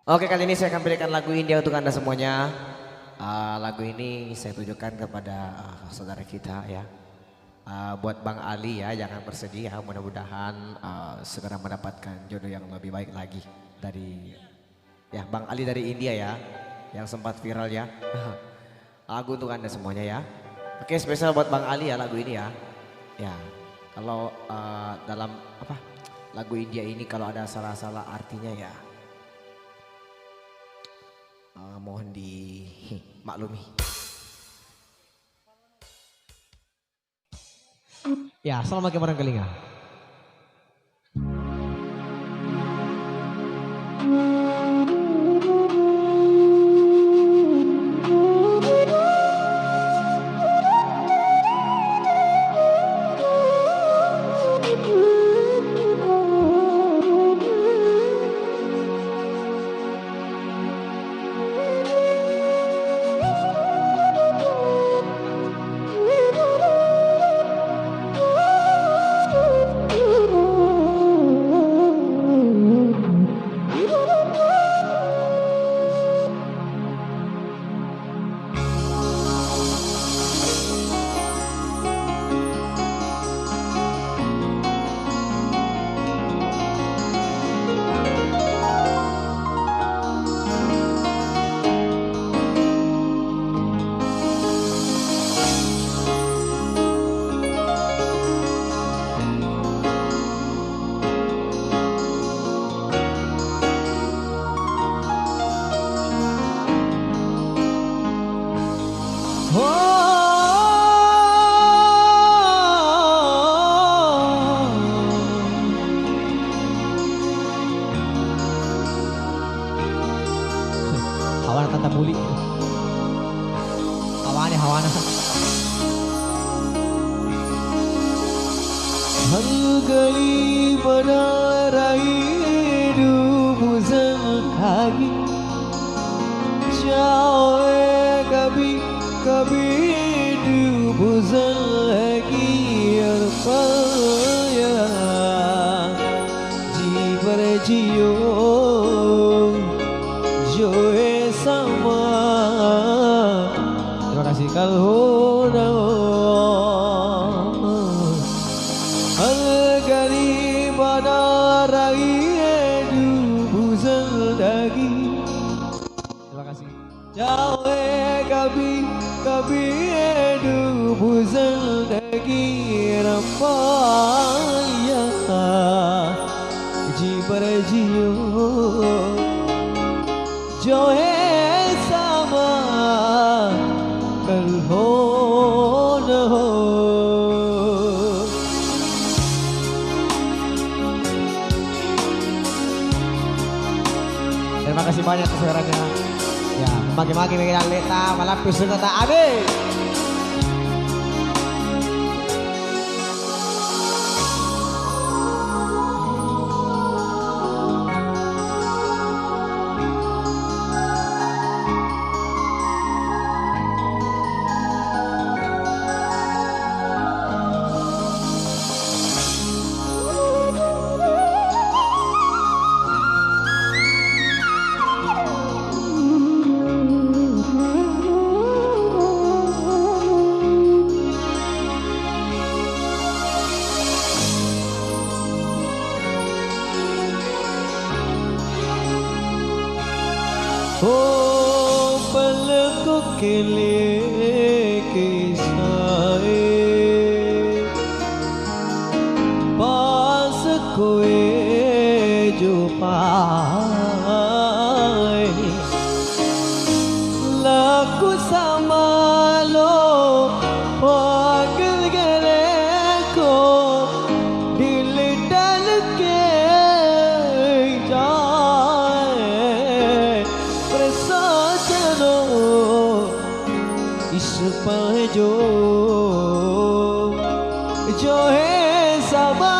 Oke, kali ini saya akan berikan lagu India untuk Anda semuanya. Lagu ini saya tujukan kepada saudara kita ya. Buat Bang Ali ya, jangan bersedih ya. Mudah-mudahan segera mendapatkan jodoh yang lebih baik lagi dari ya Bang Ali dari India ya, yang sempat viral ya. Lagu untuk Anda semuanya ya. Oke, spesial buat Bang Ali ya lagu ini ya. Ya, kalau dalam apa lagu India ini kalau ada salah-salah artinya ya. Mohon dimaklumi. Ya, selamat ke Barangkelinga. Hawana tanta muli. Hawana. Hanggali banarai dubuzan kagi jaoe kabhi dubuzan lagi arpaya jivar jiyo joe sama. Terima kasih kalhona Al-Gari Banarai Dubuzan Dagi. Terima kasih. Jawe kabi Dubuzan Dagi Rapaya Jibar Jiyo Joe sama Kalhona Terima kasih banyak kesuaranya. Ya, maki-maki mengenal leta, malapis sudah tak habis. ओ पलकों के लेके साए पास कोई जो पाए लाखों संभालो पागल गले को दिल डाल के इस पर जो है सब